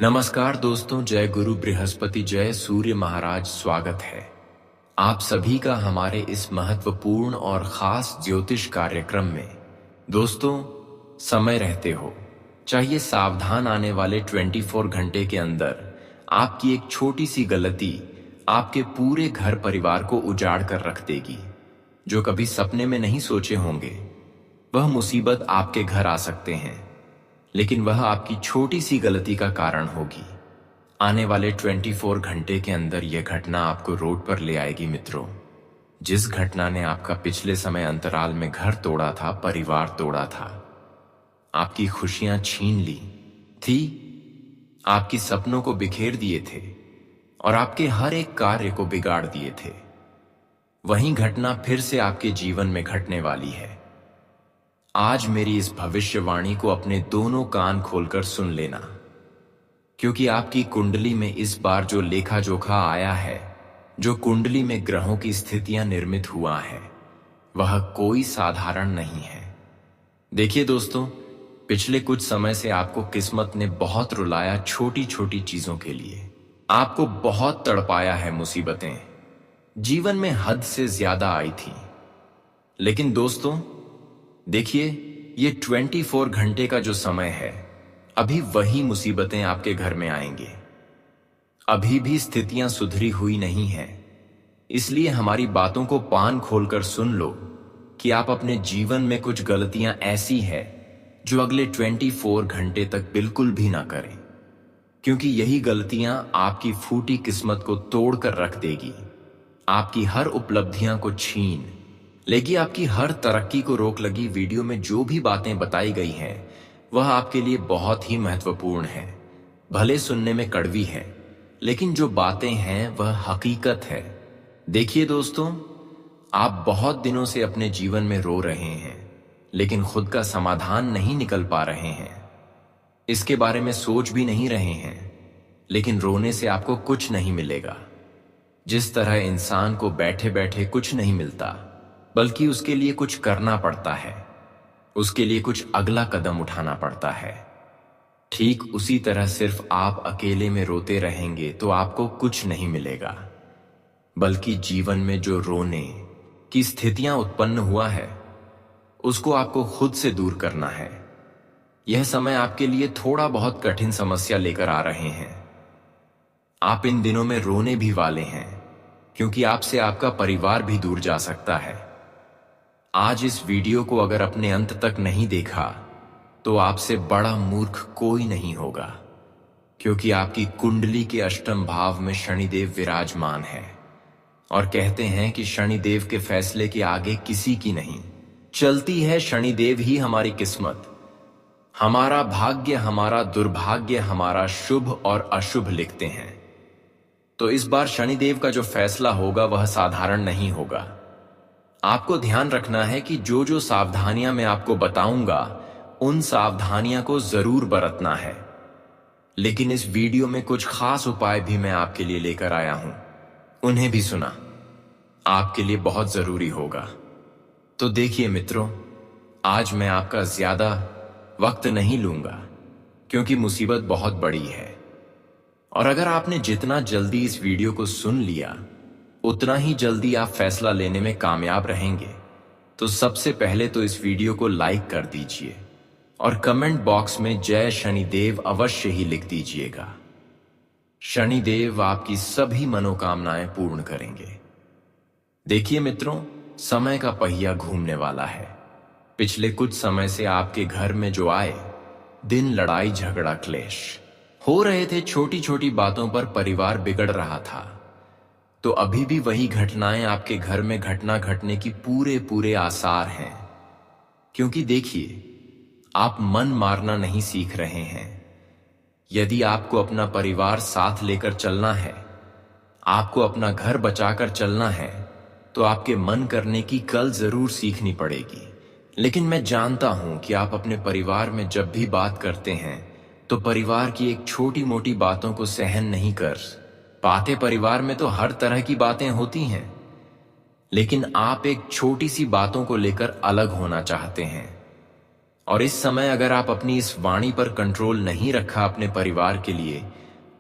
नमस्कार दोस्तों, जय गुरु बृहस्पति, जय सूर्य महाराज। स्वागत है आप सभी का हमारे इस महत्वपूर्ण और खास ज्योतिष कार्यक्रम में। दोस्तों, समय रहते हो चाहिए सावधान। आने वाले 24 घंटे के अंदर आपकी एक छोटी सी गलती आपके पूरे घर परिवार को उजाड़ कर रख देगी। जो कभी सपने में नहीं सोचे होंगे वह मुसीबत आपके घर आ सकते हैं, लेकिन वह आपकी छोटी सी गलती का कारण होगी। आने वाले 24 घंटे के अंदर यह घटना आपको रोड पर ले आएगी मित्रों। जिस घटना ने आपका पिछले समय अंतराल में घर तोड़ा था, परिवार तोड़ा था, आपकी खुशियां छीन ली थी, आपकी सपनों को बिखेर दिए थे और आपके हर एक कार्य को बिगाड़ दिए थे, वही घटना फिर से आपके जीवन में घटने वाली है। आज मेरी इस भविष्यवाणी को अपने दोनों कान खोलकर सुन लेना, क्योंकि आपकी कुंडली में इस बार जो लेखा जोखा आया है, जो कुंडली में ग्रहों की स्थितियां निर्मित हुआ है, वह कोई साधारण नहीं है। देखिए दोस्तों, पिछले कुछ समय से आपको किस्मत ने बहुत रुलाया। छोटी छोटी चीजों के लिए आपको बहुत तड़पाया है। मुसीबतें जीवन में हद से ज्यादा आई थी। लेकिन दोस्तों देखिए, ये 24 घंटे का जो समय है, अभी वही मुसीबतें आपके घर में आएंगे। अभी भी स्थितियां सुधरी हुई नहीं हैं। इसलिए हमारी बातों को पान खोलकर सुन लो कि आप अपने जीवन में कुछ गलतियां ऐसी है जो अगले 24 घंटे तक बिल्कुल भी ना करें, क्योंकि यही गलतियां आपकी फूटी किस्मत को तोड़कर रख देगी। आपकी हर उपलब्धियां को छीन लेकिन आपकी हर तरक्की को रोक लगी। वीडियो में जो भी बातें बताई गई हैं वह आपके लिए बहुत ही महत्वपूर्ण है। भले सुनने में कड़वी है, लेकिन जो बातें हैं वह हकीकत है। देखिए दोस्तों, आप बहुत दिनों से अपने जीवन में रो रहे हैं, लेकिन खुद का समाधान नहीं निकल पा रहे हैं। इसके बारे में सोच भी नहीं रहे हैं, लेकिन रोने से आपको कुछ नहीं मिलेगा। जिस तरह इंसान को बैठे बैठे कुछ नहीं मिलता, बल्कि उसके लिए कुछ करना पड़ता है, उसके लिए कुछ अगला कदम उठाना पड़ता है, ठीक उसी तरह सिर्फ आप अकेले में रोते रहेंगे तो आपको कुछ नहीं मिलेगा। बल्कि जीवन में जो रोने की स्थितियां उत्पन्न हुआ है, उसको आपको खुद से दूर करना है। यह समय आपके लिए थोड़ा बहुत कठिन समस्या लेकर आ रहे हैं। आप इन दिनों में रोने भी वाले हैं, क्योंकि आपसे आपका परिवार भी दूर जा सकता है। आज इस वीडियो को अगर अपने अंत तक नहीं देखा तो आपसे बड़ा मूर्ख कोई नहीं होगा, क्योंकि आपकी कुंडली के अष्टम भाव में शनिदेव विराजमान है और कहते हैं कि शनिदेव के फैसले के आगे किसी की नहीं चलती है। शनिदेव ही हमारी किस्मत, हमारा भाग्य, हमारा दुर्भाग्य, हमारा शुभ और अशुभ लिखते हैं। तो इस बार शनिदेव का जो फैसला होगा वह साधारण नहीं होगा। आपको ध्यान रखना है कि जो जो सावधानियां मैं आपको बताऊंगा, उन सावधानियां को जरूर बरतना है। लेकिन इस वीडियो में कुछ खास उपाय भी मैं आपके लिए लेकर आया हूं, उन्हें भी सुना आपके लिए बहुत जरूरी होगा। तो देखिए मित्रों, आज मैं आपका ज्यादा वक्त नहीं लूंगा, क्योंकि मुसीबत बहुत बड़ी है। और अगर आपने जितना जल्दी इस वीडियो को सुन लिया, उतना ही जल्दी आप फैसला लेने में कामयाब रहेंगे। तो सबसे पहले तो इस वीडियो को लाइक कर दीजिए और कमेंट बॉक्स में जय शनिदेव अवश्य ही लिख दीजिएगा। शनिदेव आपकी सभी मनोकामनाएं पूर्ण करेंगे। देखिए मित्रों, समय का पहिया घूमने वाला है। पिछले कुछ समय से आपके घर में जो आए दिन, लड़ाई झगड़ा क्लेश हो रहे थे। छोटी छोटी बातों पर परिवार बिगड़ रहा था। तो अभी भी वही घटनाएं आपके घर में घटना घटने की पूरे आसार हैं। क्योंकि देखिए, आप मन मारना नहीं सीख रहे हैं। यदि आपको अपना परिवार साथ लेकर चलना है, आपको अपना घर बचाकर चलना है, तो आपके मन करने की कल जरूर सीखनी पड़ेगी। लेकिन मैं जानता हूं कि आप अपने परिवार में जब भी बात करते हैं तो परिवार की एक छोटी मोटी बातों को सहन नहीं कर पाते। परिवार में तो हर तरह की बातें होती हैं, लेकिन आप एक छोटी सी बातों को लेकर अलग होना चाहते हैं। और इस समय अगर आप अपनी इस वाणी पर कंट्रोल नहीं रखा, अपने परिवार के लिए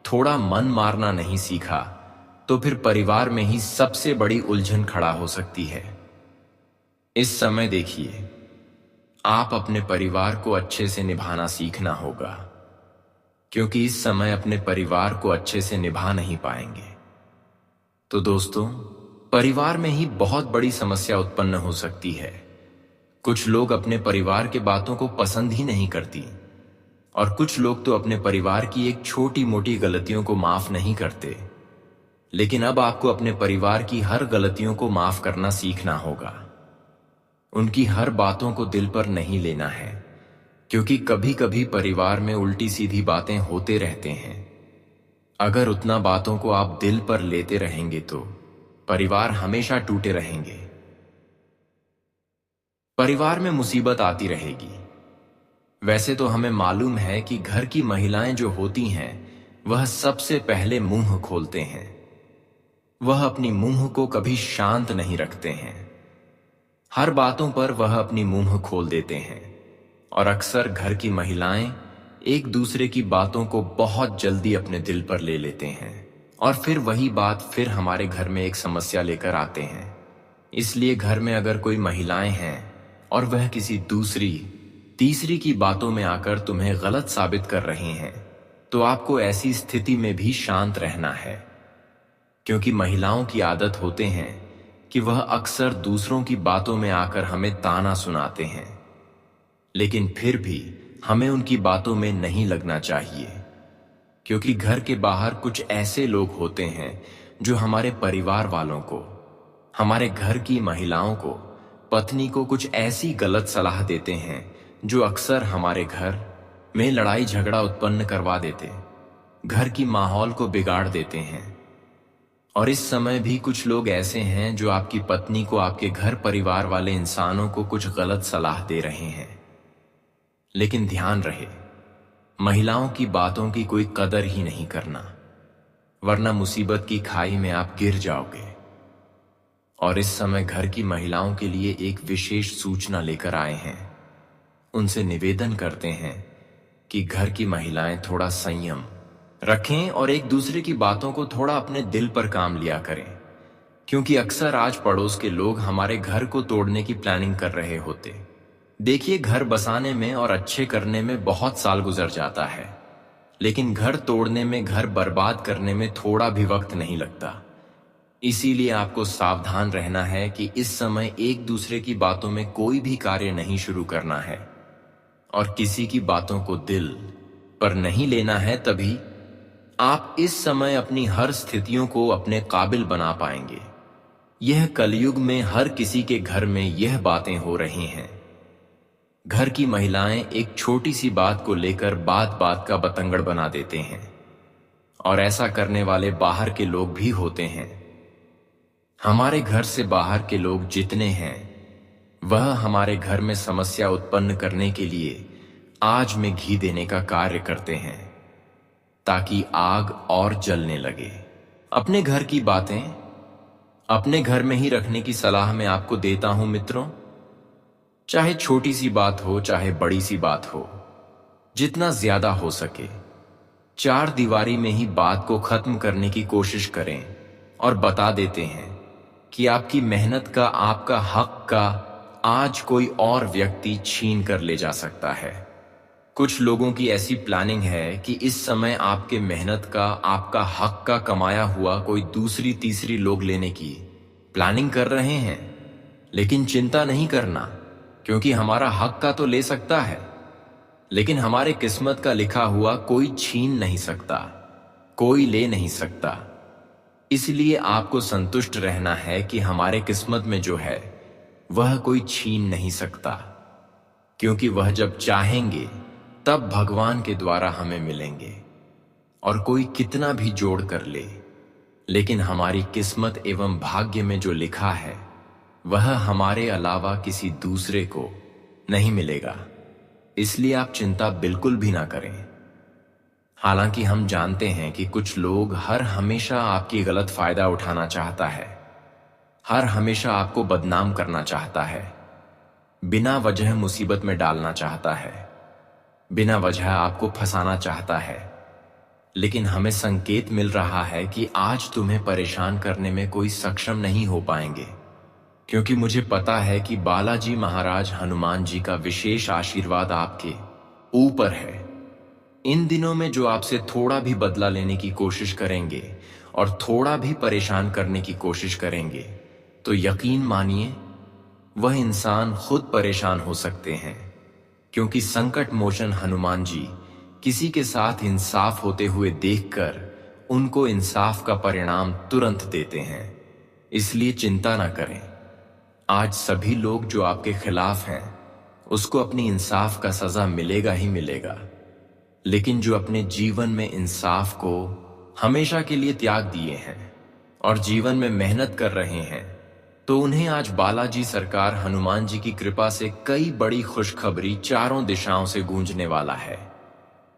थोड़ा मन मारना नहीं सीखा, तो फिर परिवार में ही सबसे बड़ी उलझन खड़ा हो सकती है। इस समय देखिए, आप अपने परिवार को अच्छे से निभाना सीखना होगा, क्योंकि इस समय अपने परिवार को अच्छे से निभा नहीं पाएंगे तो दोस्तों, परिवार में ही बहुत बड़ी समस्या उत्पन्न हो सकती है। कुछ लोग अपने परिवार के बातों को पसंद ही नहीं करती, और कुछ लोग तो अपने परिवार की एक छोटी मोटी गलतियों को माफ नहीं करते। लेकिन अब आपको अपने परिवार की हर गलतियों को माफ करना सीखना होगा। उनकी हर बातों को दिल पर नहीं लेना है, क्योंकि कभी कभी परिवार में उल्टी सीधी बातें होते रहते हैं। अगर उतना बातों को आप दिल पर लेते रहेंगे तो परिवार हमेशा टूटे रहेंगे। परिवार में मुसीबत आती रहेगी। वैसे तो हमें मालूम है कि घर की महिलाएं जो होती हैं, वह सबसे पहले मुंह खोलते हैं। वह अपनी मुंह को कभी शांत नहीं रखते हैं। हर बातों पर वह अपनी मुंह खोल देते हैं, और अक्सर घर की महिलाएं एक दूसरे की बातों को बहुत जल्दी अपने दिल पर ले लेते हैं, और फिर वही बात फिर हमारे घर में एक समस्या लेकर आते हैं। इसलिए घर में अगर कोई महिलाएं हैं और वह किसी दूसरी तीसरी की बातों में आकर तुम्हें गलत साबित कर रही हैं, तो आपको ऐसी स्थिति में भी शांत रहना है, क्योंकि महिलाओं की आदत होते हैं कि वह अक्सर दूसरों की बातों में आकर हमें ताना सुनाते हैं। लेकिन फिर भी हमें उनकी बातों में नहीं लगना चाहिए, क्योंकि घर के बाहर कुछ ऐसे लोग होते हैं जो हमारे परिवार वालों को, हमारे घर की महिलाओं को, पत्नी को कुछ ऐसी गलत सलाह देते हैं जो अक्सर हमारे घर में लड़ाई झगड़ा उत्पन्न करवा देते, घर की माहौल को बिगाड़ देते हैं। और इस समय भी कुछ लोग ऐसे हैं जो आपकी पत्नी को, आपके घर परिवार वाले इंसानों को कुछ गलत सलाह दे रहे हैं। लेकिन ध्यान रहे, महिलाओं की बातों की कोई कदर ही नहीं करना, वरना मुसीबत की खाई में आप गिर जाओगे। और इस समय घर की महिलाओं के लिए एक विशेष सूचना लेकर आए हैं। उनसे निवेदन करते हैं कि घर की महिलाएं थोड़ा संयम रखें और एक दूसरे की बातों को थोड़ा अपने दिल पर काम लिया करें, क्योंकि अक्सर आज पड़ोस के लोग हमारे घर को तोड़ने की प्लानिंग कर रहे होते। देखिए, घर बसाने में और अच्छे करने में बहुत साल गुजर जाता है, लेकिन घर तोड़ने में, घर बर्बाद करने में थोड़ा भी वक्त नहीं लगता। इसीलिए आपको सावधान रहना है कि इस समय एक दूसरे की बातों में कोई भी कार्य नहीं शुरू करना है, और किसी की बातों को दिल पर नहीं लेना है। तभी आप इस समय अपनी हर स्थितियों को अपने काबिल बना पाएंगे। यह कलयुग में हर किसी के घर में यह बातें हो रही हैं। घर की महिलाएं एक छोटी सी बात को लेकर बात बात का बतंगड़ बना देते हैं, और ऐसा करने वाले बाहर के लोग भी होते हैं। हमारे घर से बाहर के लोग जितने हैं, वह हमारे घर में समस्या उत्पन्न करने के लिए आग में घी देने का कार्य करते हैं, ताकि आग और जलने लगे। अपने घर की बातें अपने घर में ही रखने की सलाह मैं आपको देता हूं मित्रों। चाहे छोटी सी बात हो, चाहे बड़ी सी बात हो, जितना ज्यादा हो सके चार दीवारी में ही बात को खत्म करने की कोशिश करें, और बता देते हैं कि आपकी मेहनत का, आपका हक का आज कोई और व्यक्ति छीन कर ले जा सकता है। कुछ लोगों की ऐसी प्लानिंग है कि इस समय आपके मेहनत का, आपका हक का कमाया हुआ कोई दूसरी तीसरी लोग लेने की प्लानिंग कर रहे हैं। लेकिन चिंता नहीं करना, क्योंकि हमारा हक का तो ले सकता है, लेकिन हमारे किस्मत का लिखा हुआ कोई छीन नहीं सकता, कोई ले नहीं सकता। इसलिए आपको संतुष्ट रहना है कि हमारे किस्मत में जो है वह कोई छीन नहीं सकता, क्योंकि वह जब चाहेंगे तब भगवान के द्वारा हमें मिलेंगे, और कोई कितना भी जोड़ कर ले, लेकिन हमारी किस्मत एवं भाग्य में जो लिखा है वह हमारे अलावा किसी दूसरे को नहीं मिलेगा। इसलिए आप चिंता बिल्कुल भी ना करें। हालांकि हम जानते हैं कि कुछ लोग हर हमेशा आपकी गलत फायदा उठाना चाहता है, हर हमेशा आपको बदनाम करना चाहता है। बिना वजह मुसीबत में डालना चाहता है, बिना वजह आपको फंसाना चाहता है। लेकिन हमें संकेत मिल रहा है कि आज तुम्हें परेशान करने में कोई सक्षम नहीं हो पाएंगे, क्योंकि मुझे पता है कि बालाजी महाराज हनुमान जी का विशेष आशीर्वाद आपके ऊपर है। इन दिनों में जो आपसे थोड़ा भी बदला लेने की कोशिश करेंगे और थोड़ा भी परेशान करने की कोशिश करेंगे, तो यकीन मानिए वह इंसान खुद परेशान हो सकते हैं, क्योंकि संकट मोचन हनुमान जी किसी के साथ इंसाफ होते हुए देखकर उनको इंसाफ का परिणाम तुरंत देते हैं। इसलिए चिंता ना करें। आज सभी लोग जो आपके खिलाफ हैं उसको अपनी इंसाफ का सजा मिलेगा ही मिलेगा, लेकिन जो अपने जीवन में इंसाफ को हमेशा के लिए त्याग दिए हैं और जीवन में मेहनत कर रहे हैं, तो उन्हें आज बालाजी सरकार हनुमान जी की कृपा से कई बड़ी खुशखबरी चारों दिशाओं से गूंजने वाला है।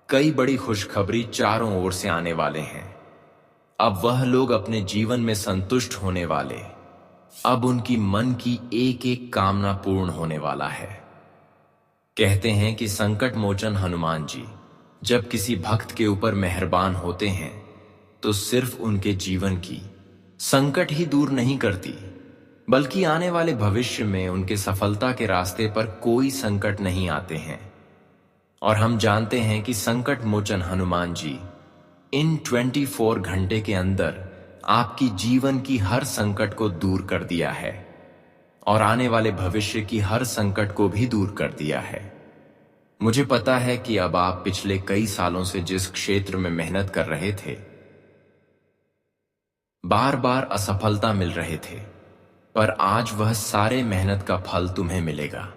कई बड़ी खुशखबरी चारों ओर से आने वाले हैं। अब वह लोग अपने जीवन में संतुष्ट होने वाले, अब उनकी मन की एक एक कामना पूर्ण होने वाला है। कहते हैं कि संकट मोचन हनुमान जी जब किसी भक्त के ऊपर मेहरबान होते हैं तो सिर्फ उनके जीवन की संकट ही दूर नहीं करती, बल्कि आने वाले भविष्य में उनके सफलता के रास्ते पर कोई संकट नहीं आते हैं। और हम जानते हैं कि संकट मोचन हनुमान जी इन 24 घंटे के अंदर आपकी जीवन की हर संकट को दूर कर दिया है और आने वाले भविष्य की हर संकट को भी दूर कर दिया है। मुझे पता है कि अब आप पिछले कई सालों से जिस क्षेत्र में मेहनत कर रहे थे, बार बार असफलता मिल रहे थे, पर आज वह सारे मेहनत का फल तुम्हें मिलेगा,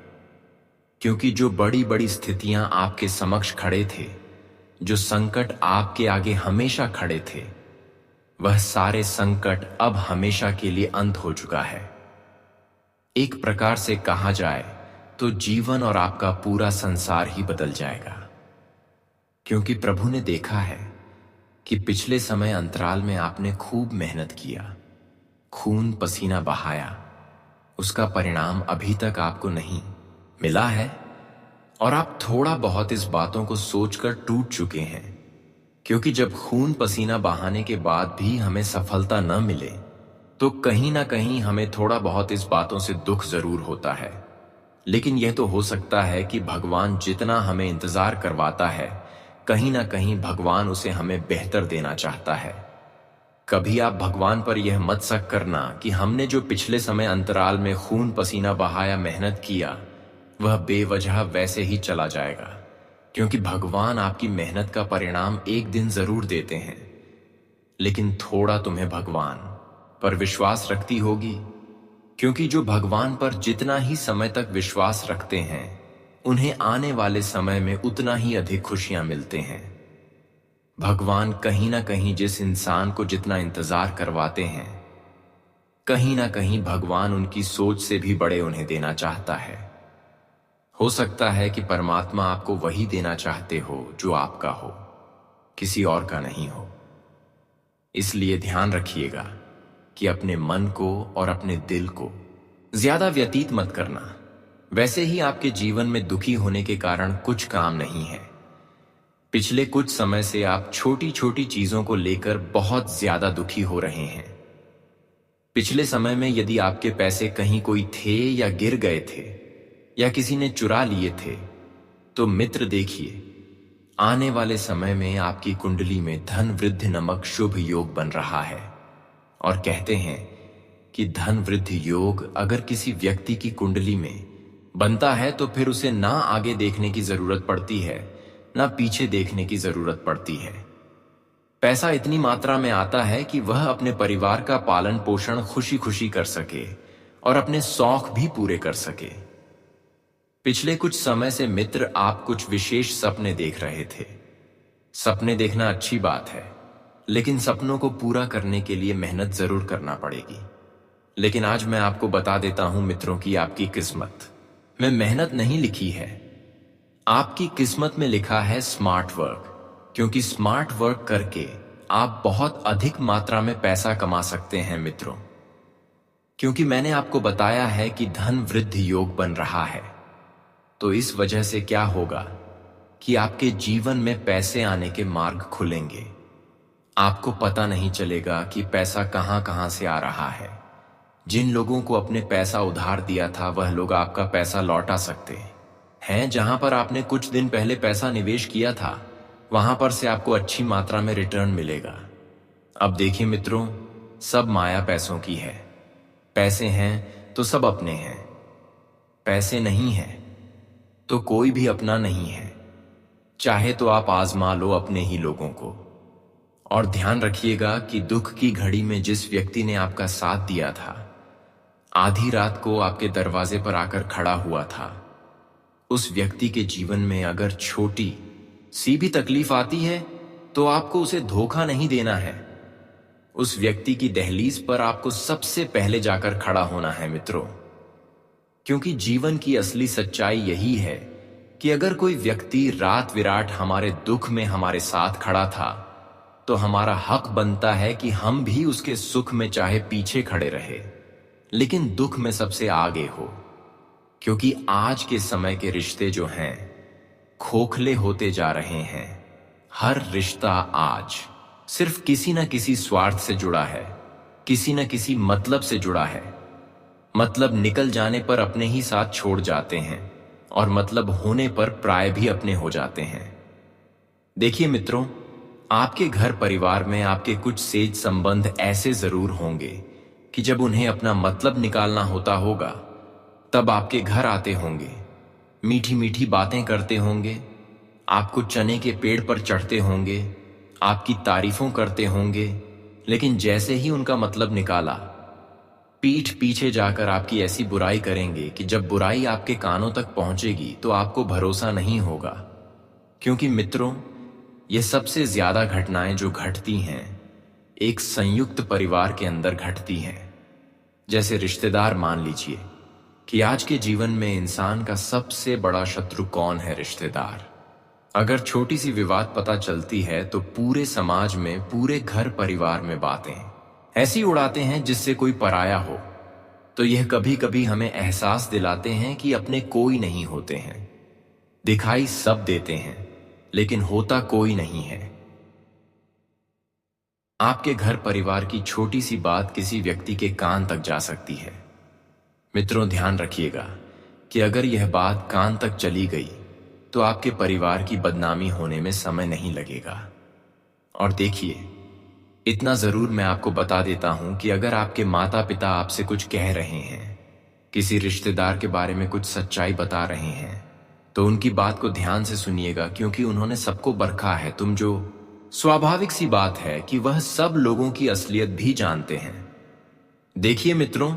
क्योंकि जो बड़ी बड़ी स्थितियां आपके समक्ष खड़े थे, जो संकट आपके आगे हमेशा खड़े थे, वह सारे संकट अब हमेशा के लिए अंत हो चुका है। एक प्रकार से कहा जाए तो जीवन और आपका पूरा संसार ही बदल जाएगा, क्योंकि प्रभु ने देखा है कि पिछले समय अंतराल में आपने खूब मेहनत किया, खून पसीना बहाया, उसका परिणाम अभी तक आपको नहीं मिला है और आप थोड़ा बहुत इस बातों को सोचकर टूट चुके हैं, क्योंकि जब खून पसीना बहाने के बाद भी हमें सफलता न मिले तो कहीं ना कहीं हमें थोड़ा बहुत इस बातों से दुख जरूर होता है। लेकिन यह तो हो सकता है कि भगवान जितना हमें इंतजार करवाता है, कहीं ना कहीं भगवान उसे हमें बेहतर देना चाहता है। कभी आप भगवान पर यह मत शक करना कि हमने जो पिछले समय अंतराल में खून पसीना बहाया, मेहनत किया, वह बेवजह वैसे ही चला जाएगा, क्योंकि भगवान आपकी मेहनत का परिणाम एक दिन जरूर देते हैं। लेकिन थोड़ा तुम्हें भगवान पर विश्वास रखती होगी, क्योंकि जो भगवान पर जितना ही समय तक विश्वास रखते हैं, उन्हें आने वाले समय में उतना ही अधिक खुशियां मिलते हैं। भगवान कहीं ना कहीं जिस इंसान को जितना इंतजार करवाते हैं, कहीं ना कहीं भगवान उनकी सोच से भी बड़े उन्हें देना चाहता है। हो सकता है कि परमात्मा आपको वही देना चाहते हो जो आपका हो, किसी और का नहीं हो। इसलिए ध्यान रखिएगा कि अपने मन को और अपने दिल को ज्यादा व्यतीत मत करना। वैसे ही आपके जीवन में दुखी होने के कारण कुछ काम नहीं है। पिछले कुछ समय से आप छोटी छोटी चीजों को लेकर बहुत ज्यादा दुखी हो रहे हैं। पिछले समय में यदि आपके पैसे कहीं कोई थे या गिर गए थे या किसी ने चुरा लिए थे, तो मित्र देखिए, आने वाले समय में आपकी कुंडली में धन वृद्धि नामक शुभ योग बन रहा है। और कहते हैं कि धन वृद्धि योग अगर किसी व्यक्ति की कुंडली में बनता है तो फिर उसे ना आगे देखने की जरूरत पड़ती है, ना पीछे देखने की जरूरत पड़ती है। पैसा इतनी मात्रा में आता है कि वह अपने परिवार का पालन पोषण खुशी खुशी कर सके और अपने शौक भी पूरे कर सके। पिछले कुछ समय से मित्र आप कुछ विशेष सपने देख रहे थे। सपने देखना अच्छी बात है, लेकिन सपनों को पूरा करने के लिए मेहनत जरूर करना पड़ेगी। लेकिन आज मैं आपको बता देता हूं मित्रों की आपकी किस्मत में मेहनत नहीं लिखी है, आपकी किस्मत में लिखा है स्मार्ट वर्क। क्योंकि स्मार्ट वर्क करके आप बहुत अधिक मात्रा में पैसा कमा सकते हैं मित्रों। क्योंकि मैंने आपको बताया है कि धन वृद्धि योग बन रहा है, तो इस वजह से क्या होगा कि आपके जीवन में पैसे आने के मार्ग खुलेंगे। आपको पता नहीं चलेगा कि पैसा कहां कहां से आ रहा है। जिन लोगों को अपने पैसा उधार दिया था वह लोग आपका पैसा लौटा सकते हैं। जहां पर आपने कुछ दिन पहले पैसा निवेश किया था वहां पर से आपको अच्छी मात्रा में रिटर्न मिलेगा। अब देखिए मित्रों, सब माया पैसों की है। पैसे हैं तो सब अपने हैं, पैसे नहीं हैं तो कोई भी अपना नहीं है। चाहे तो आप आजमा लो अपने ही लोगों को। और ध्यान रखिएगा कि दुख की घड़ी में जिस व्यक्ति ने आपका साथ दिया था, आधी रात को आपके दरवाजे पर आकर खड़ा हुआ था, उस व्यक्ति के जीवन में अगर छोटी सी भी तकलीफ आती है तो आपको उसे धोखा नहीं देना है। उस व्यक्ति की दहलीज पर आपको सबसे पहले जाकर खड़ा होना है मित्रों। क्योंकि जीवन की असली सच्चाई यही है कि अगर कोई व्यक्ति रात विराट हमारे दुख में हमारे साथ खड़ा था तो हमारा हक बनता है कि हम भी उसके सुख में चाहे पीछे खड़े रहे लेकिन दुख में सबसे आगे हो। क्योंकि आज के समय के रिश्ते जो हैं खोखले होते जा रहे हैं। हर रिश्ता आज सिर्फ किसी न किसी स्वार्थ से जुड़ा है, किसी न किसी मतलब से जुड़ा है। मतलब निकल जाने पर अपने ही साथ छोड़ जाते हैं और मतलब होने पर प्राय भी अपने हो जाते हैं। देखिए मित्रों, आपके घर परिवार में आपके कुछ सेज संबंध ऐसे जरूर होंगे कि जब उन्हें अपना मतलब निकालना होता होगा तब आपके घर आते होंगे, मीठी मीठी बातें करते होंगे, आपको चने के पेड़ पर चढ़ते होंगे, आपकी तारीफों करते होंगे, लेकिन जैसे ही उनका मतलब निकाला पीठ पीछे जाकर आपकी ऐसी बुराई करेंगे कि जब बुराई आपके कानों तक पहुंचेगी तो आपको भरोसा नहीं होगा। क्योंकि मित्रों, ये सबसे ज्यादा घटनाएं जो घटती हैं एक संयुक्त परिवार के अंदर घटती हैं। जैसे रिश्तेदार, मान लीजिए कि आज के जीवन में इंसान का सबसे बड़ा शत्रु कौन है? रिश्तेदार। अगर छोटी सी विवाद पता चलती है तो पूरे समाज में, पूरे घर परिवार में बातें ऐसी उड़ाते हैं जिससे कोई पराया हो। तो यह कभी कभी हमें एहसास दिलाते हैं कि अपने कोई नहीं होते हैं। दिखाई सब देते हैं लेकिन होता कोई नहीं है। आपके घर परिवार की छोटी सी बात किसी व्यक्ति के कान तक जा सकती है। मित्रों, ध्यान रखिएगा कि अगर यह बात कान तक चली गई तो आपके परिवार की बदनामी होने में समय नहीं लगेगा। और देखिए, इतना जरूर मैं आपको बता देता हूं कि अगर आपके माता पिता आपसे कुछ कह रहे हैं, किसी रिश्तेदार के बारे में कुछ सच्चाई बता रहे हैं, तो उनकी बात को ध्यान से सुनिएगा, क्योंकि उन्होंने सबको बरखा है। तुम जो स्वाभाविक सी बात है कि वह सब लोगों की असलियत भी जानते हैं। देखिए मित्रों,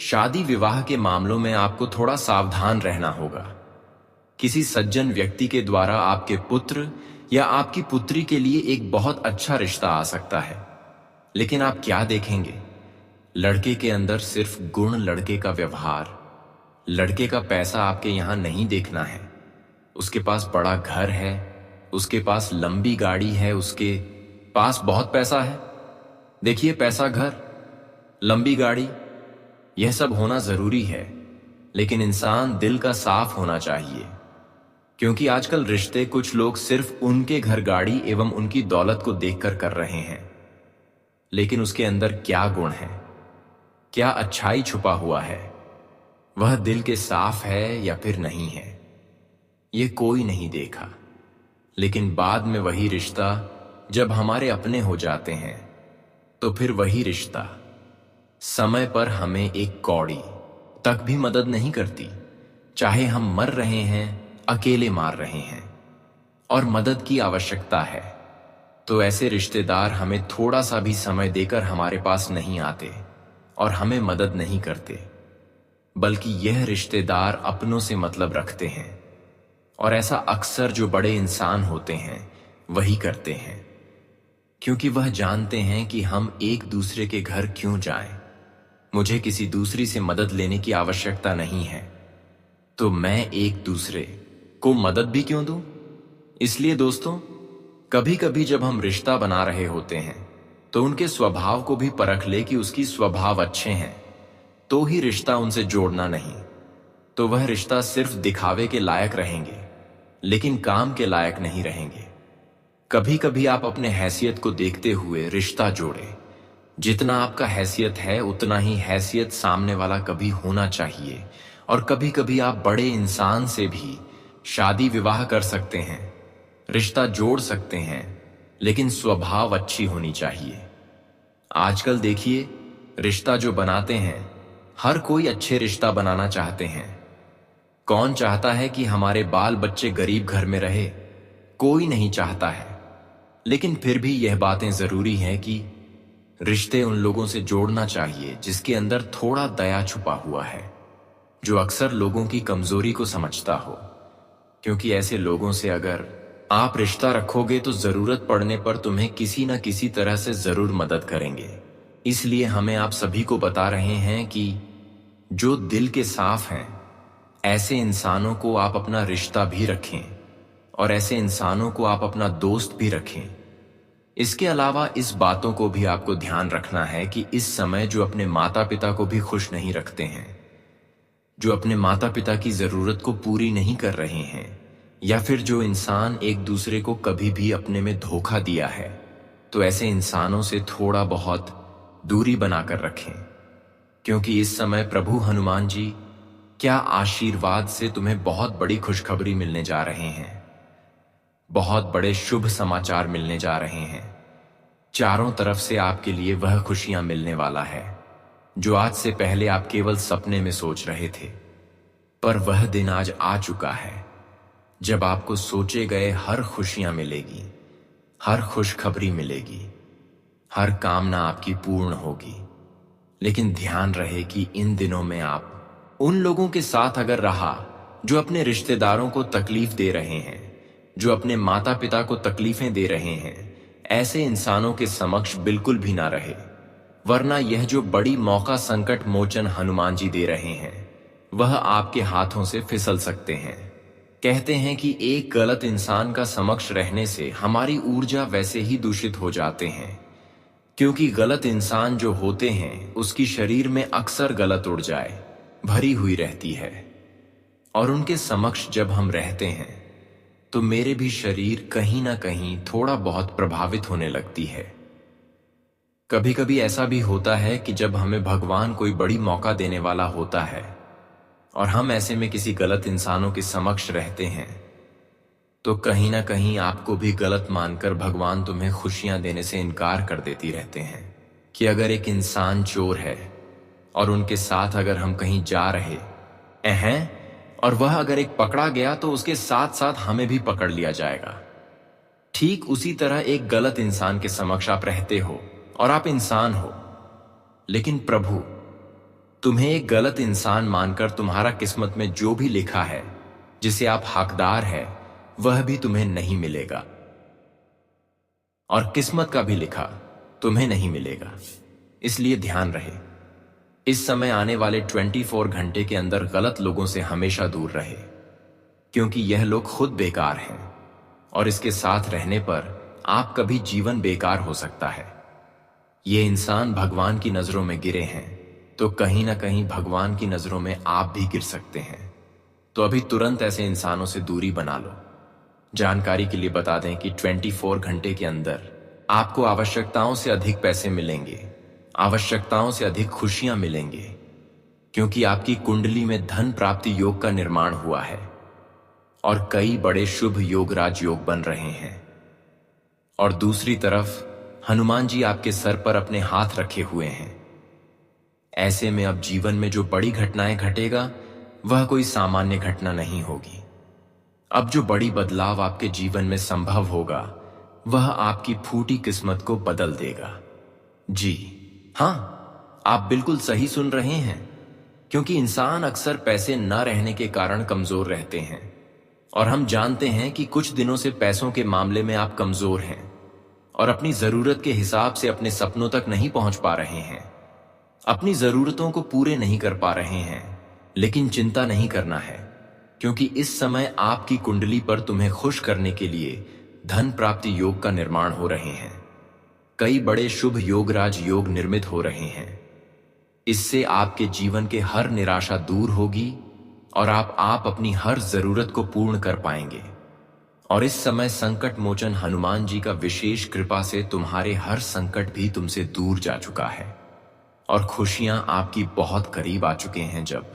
शादी विवाह के मामलों में आपको थोड़ा सावधान रहना होगा। किसी सज्जन व्यक्ति के द्वारा आपके पुत्र या आपकी पुत्री के लिए एक बहुत अच्छा रिश्ता आ सकता है, लेकिन आप क्या देखेंगे? लड़के के अंदर सिर्फ गुण, लड़के का व्यवहार, लड़के का पैसा आपके यहां नहीं देखना है। उसके पास बड़ा घर है, उसके पास लंबी गाड़ी है, उसके पास बहुत पैसा है। देखिए, पैसा, घर, लंबी गाड़ी, यह सब होना जरूरी है, लेकिन इंसान दिल का साफ होना चाहिए। क्योंकि आजकल रिश्ते कुछ लोग सिर्फ उनके घर, गाड़ी एवं उनकी दौलत को देखकर कर रहे हैं, लेकिन उसके अंदर क्या गुण है, क्या अच्छाई छुपा हुआ है, वह दिल के साफ है या फिर नहीं है, ये कोई नहीं देखा। लेकिन बाद में वही रिश्ता जब हमारे अपने हो जाते हैं तो फिर वही रिश्ता समय पर हमें एक कौड़ी तक भी मदद नहीं करती। चाहे हम मर रहे हैं, अकेले मार रहे हैं और मदद की आवश्यकता है, तो ऐसे रिश्तेदार हमें थोड़ा सा भी समय देकर हमारे पास नहीं आते और हमें मदद नहीं करते, बल्कि यह रिश्तेदार अपनों से मतलब रखते हैं। और ऐसा अक्सर जो बड़े इंसान होते हैं वही करते हैं, क्योंकि वह जानते हैं कि हम एक दूसरे के घर क्यों जाएं। मुझे किसी दूसरी से मदद लेने की आवश्यकता नहीं है, तो मैं एक दूसरे को मदद भी क्यों दूं? इसलिए दोस्तों, कभी कभी जब हम रिश्ता बना रहे होते हैं तो उनके स्वभाव को भी परख ले कि उसकी स्वभाव अच्छे हैं तो ही रिश्ता उनसे जोड़ना नहीं। तो वह रिश्ता सिर्फ दिखावे के लायक रहेंगे, लेकिन काम के लायक नहीं रहेंगे। कभी कभी आप अपने हैसियत को देखते हुए रिश्ता जोड़ें। जितना आपका हैसियत है उतना ही हैसियत सामने वाला कभी होना चाहिए। और कभी कभी आप बड़े इंसान से भी शादी विवाह कर सकते हैं, रिश्ता जोड़ सकते हैं, लेकिन स्वभाव अच्छी होनी चाहिए। आजकल देखिए, रिश्ता जो बनाते हैं, हर कोई अच्छे रिश्ता बनाना चाहते हैं। कौन चाहता है कि हमारे बाल बच्चे गरीब घर में रहे? कोई नहीं चाहता है। लेकिन फिर भी यह बातें जरूरी हैं कि रिश्ते उन लोगों से जोड़ना चाहिए जिसके अंदर थोड़ा दया छुपा हुआ है, जो अक्सर लोगों की कमजोरी को समझता हो। क्योंकि ऐसे लोगों से अगर आप रिश्ता रखोगे तो जरूरत पड़ने पर तुम्हें किसी न किसी तरह से जरूर मदद करेंगे। इसलिए हमें आप सभी को बता रहे हैं कि जो दिल के साफ हैं, ऐसे इंसानों को आप अपना रिश्ता भी रखें और ऐसे इंसानों को आप अपना दोस्त भी रखें। इसके अलावा इस बातों को भी आपको ध्यान रखना है कि इस समय जो अपने माता पिता को भी खुश नहीं रखते हैं, जो अपने माता पिता की जरूरत को पूरी नहीं कर रहे हैं, या फिर जो इंसान एक दूसरे को कभी भी अपने में धोखा दिया है, तो ऐसे इंसानों से थोड़ा बहुत दूरी बनाकर रखें। क्योंकि इस समय प्रभु हनुमान जी क्या आशीर्वाद से तुम्हें बहुत बड़ी खुशखबरी मिलने जा रहे हैं। बहुत बड़े शुभ समाचार मिलने जा रहे हैं। चारों तरफ से आपके लिए वह खुशियां मिलने वाला है जो आज से पहले आप केवल सपने में सोच रहे थे। पर वह दिन आज आ चुका है जब आपको सोचे गए हर खुशियां मिलेगी, हर खुशखबरी मिलेगी, हर कामना आपकी पूर्ण होगी। लेकिन ध्यान रहे कि इन दिनों में आप उन लोगों के साथ अगर रहा जो अपने रिश्तेदारों को तकलीफ दे रहे हैं, जो अपने माता पिता को तकलीफें दे रहे हैं, ऐसे इंसानों के समक्ष बिल्कुल भी ना रहे। वरना यह जो बड़ी मौका संकट मोचन हनुमान जी दे रहे हैं, वह आपके हाथों से फिसल सकते हैं। कहते हैं कि एक गलत इंसान का समक्ष रहने से हमारी ऊर्जा वैसे ही दूषित हो जाते हैं, क्योंकि गलत इंसान जो होते हैं उसकी शरीर में अक्सर गलत ऊर्जाएं भरी हुई रहती है। और उनके समक्ष जब हम रहते हैं तो मेरे भी शरीर कहीं ना कहीं थोड़ा बहुत प्रभावित होने लगती है। कभी कभी ऐसा भी होता है कि जब हमें भगवान कोई बड़ी मौका देने वाला होता है और हम ऐसे में किसी गलत इंसानों के समक्ष रहते हैं, तो कहीं ना कहीं आपको भी गलत मानकर भगवान तुम्हें खुशियां देने से इनकार कर देती रहते हैं। कि अगर एक इंसान चोर है और उनके साथ अगर हम कहीं जा रहे हैं और वह अगर एक पकड़ा गया तो उसके साथ साथ हमें भी पकड़ लिया जाएगा। ठीक उसी तरह एक गलत इंसान के समक्ष आप रहते हो और आप इंसान हो, लेकिन प्रभु तुम्हें एक गलत इंसान मानकर तुम्हारा किस्मत में जो भी लिखा है, जिसे आप हकदार है, वह भी तुम्हें नहीं मिलेगा। और किस्मत का भी लिखा तुम्हें नहीं मिलेगा। इसलिए ध्यान रहे, इस समय आने वाले 24 घंटे के अंदर गलत लोगों से हमेशा दूर रहे, क्योंकि यह लोग खुद बेकार हैं और इसके साथ रहने पर आपका भी जीवन बेकार हो सकता है। ये इंसान भगवान की नजरों में गिरे हैं तो कहीं ना कहीं भगवान की नजरों में आप भी गिर सकते हैं। तो अभी तुरंत ऐसे इंसानों से दूरी बना लो। जानकारी के लिए बता दें कि 24 घंटे के अंदर आपको आवश्यकताओं से अधिक पैसे मिलेंगे, आवश्यकताओं से अधिक खुशियां मिलेंगे, क्योंकि आपकी कुंडली में धन प्राप्ति योग का निर्माण हुआ है और कई बड़े शुभ योग राज योग बन रहे हैं। और दूसरी तरफ हनुमान जी आपके सर पर अपने हाथ रखे हुए हैं। ऐसे में अब जीवन में जो बड़ी घटनाएं घटेगा वह कोई सामान्य घटना नहीं होगी। अब जो बड़ी बदलाव आपके जीवन में संभव होगा वह आपकी फूटी किस्मत को बदल देगा। जी हां, आप बिल्कुल सही सुन रहे हैं, क्योंकि इंसान अक्सर पैसे न रहने के कारण कमजोर रहते हैं और हम जानते हैं कि कुछ दिनों से पैसों के मामले में आप कमजोर हैं और अपनी जरूरत के हिसाब से अपने सपनों तक नहीं पहुंच पा रहे हैं, अपनी जरूरतों को पूरे नहीं कर पा रहे हैं। लेकिन चिंता नहीं करना है, क्योंकि इस समय आपकी कुंडली पर तुम्हें खुश करने के लिए धन प्राप्ति योग का निर्माण हो रहे हैं। कई बड़े शुभ योग राज योग निर्मित हो रहे हैं। इससे आपके जीवन के हर निराशा दूर होगी और आप अपनी हर जरूरत को पूर्ण कर पाएंगे। और इस समय संकट मोचन हनुमान जी का विशेष कृपा से तुम्हारे हर संकट भी तुमसे दूर जा चुका है और खुशियां आपकी बहुत करीब आ चुके हैं। जब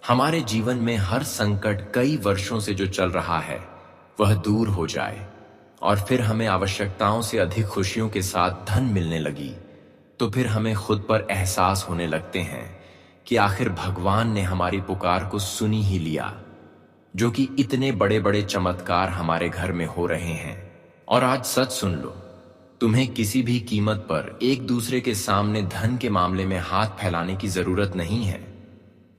हमारे जीवन में हर संकट कई वर्षों से जो चल रहा है वह दूर हो जाए और फिर हमें आवश्यकताओं से अधिक खुशियों के साथ धन मिलने लगी, तो फिर हमें खुद पर एहसास होने लगते हैं कि आखिर भगवान ने हमारी पुकार को सुनी ही लिया, जो कि इतने बड़े बड़े चमत्कार हमारे घर में हो रहे हैं। और आज सच सुन लो, तुम्हें किसी भी कीमत पर एक दूसरे के सामने धन के मामले में हाथ फैलाने की जरूरत नहीं है,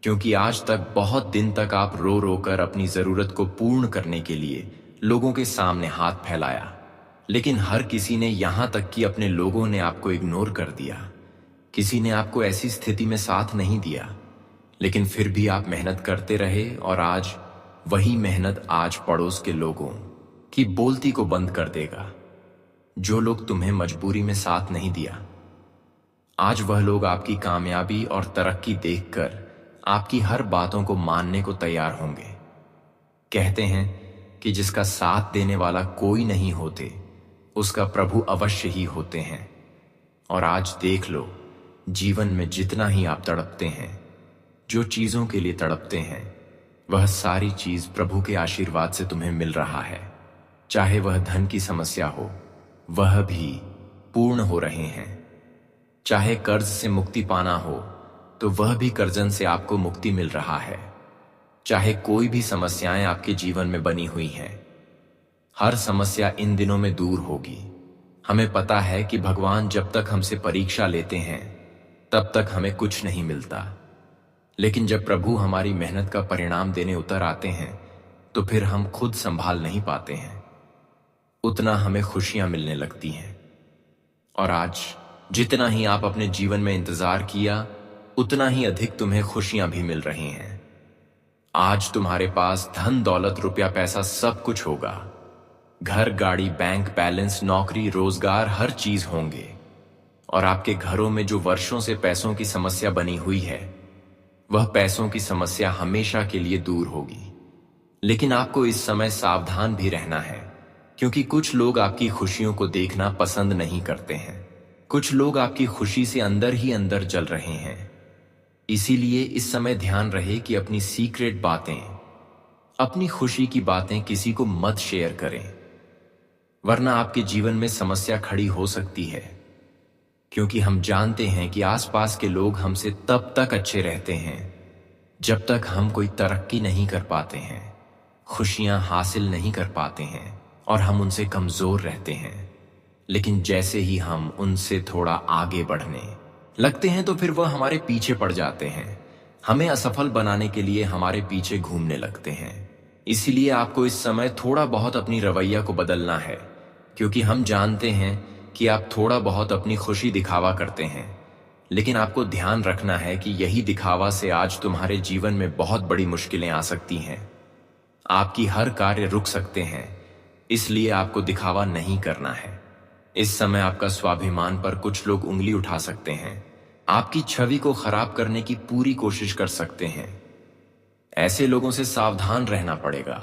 क्योंकि आज तक बहुत दिन तक आप रो रो कर अपनी जरूरत को पूर्ण करने के लिए लोगों के सामने हाथ फैलाया, लेकिन हर किसी ने यहां तक कि अपने लोगों ने आपको इग्नोर कर दिया। किसी ने आपको ऐसी स्थिति में साथ नहीं दिया, लेकिन फिर भी आप मेहनत करते रहे और आज वही मेहनत आज पड़ोस के लोगों की बोलती को बंद कर देगा। जो लोग तुम्हें मजबूरी में साथ नहीं दिया, आज वह लोग आपकी कामयाबी और तरक्की देखकर आपकी हर बातों को मानने को तैयार होंगे। कहते हैं कि जिसका साथ देने वाला कोई नहीं होते, उसका प्रभु अवश्य ही होते हैं। और आज देख लो, जीवन में जितना ही आप तड़पते हैं, जो चीजों के लिए तड़पते हैं, वह सारी चीज प्रभु के आशीर्वाद से तुम्हें मिल रहा है। चाहे वह धन की समस्या हो, वह भी पूर्ण हो रहे हैं। चाहे कर्ज से मुक्ति पाना हो, तो वह भी कर्जन से आपको मुक्ति मिल रहा है। चाहे कोई भी समस्याएं आपके जीवन में बनी हुई हैं, हर समस्या इन दिनों में दूर होगी। हमें पता है कि भगवान जब तक हमसे परीक्षा लेते हैं तब तक हमें कुछ नहीं मिलता, लेकिन जब प्रभु हमारी मेहनत का परिणाम देने उतर आते हैं तो फिर हम खुद संभाल नहीं पाते हैं, उतना हमें खुशियां मिलने लगती हैं। और आज जितना ही आप अपने जीवन में इंतजार किया, उतना ही अधिक तुम्हें खुशियां भी मिल रही हैं। आज तुम्हारे पास धन दौलत रुपया पैसा सब कुछ होगा। घर गाड़ी बैंक बैलेंस नौकरी रोजगार हर चीज होंगे। और आपके घरों में जो वर्षों से पैसों की समस्या बनी हुई है, वह पैसों की समस्या हमेशा के लिए दूर होगी। लेकिन आपको इस समय सावधान भी रहना है, क्योंकि कुछ लोग आपकी खुशियों को देखना पसंद नहीं करते हैं। कुछ लोग आपकी खुशी से अंदर ही अंदर जल रहे हैं। इसीलिए इस समय ध्यान रहे कि अपनी सीक्रेट बातें, अपनी खुशी की बातें किसी को मत शेयर करें, वरना आपके जीवन में समस्या खड़ी हो सकती है। क्योंकि हम जानते हैं कि आसपास के लोग हमसे तब तक अच्छे रहते हैं जब तक हम कोई तरक्की नहीं कर पाते हैं, खुशियां हासिल नहीं कर पाते हैं और हम उनसे कमजोर रहते हैं। लेकिन जैसे ही हम उनसे थोड़ा आगे बढ़ने लगते हैं तो फिर वह हमारे पीछे पड़ जाते हैं, हमें असफल बनाने के लिए हमारे पीछे घूमने लगते हैं। इसीलिए आपको इस समय थोड़ा बहुत अपनी रवैया को बदलना है, क्योंकि हम जानते हैं कि आप थोड़ा बहुत अपनी खुशी दिखावा करते हैं, लेकिन आपको ध्यान रखना है कि यही दिखावा से आज तुम्हारे जीवन में बहुत बड़ी मुश्किलें आ सकती हैं। आपकी हर कार्य रुक सकते हैं, इसलिए आपको दिखावा नहीं करना है। इस समय आपका स्वाभिमान पर कुछ लोग उंगली उठा सकते हैं, आपकी छवि को खराब करने की पूरी कोशिश कर सकते हैं। ऐसे लोगों से सावधान रहना पड़ेगा।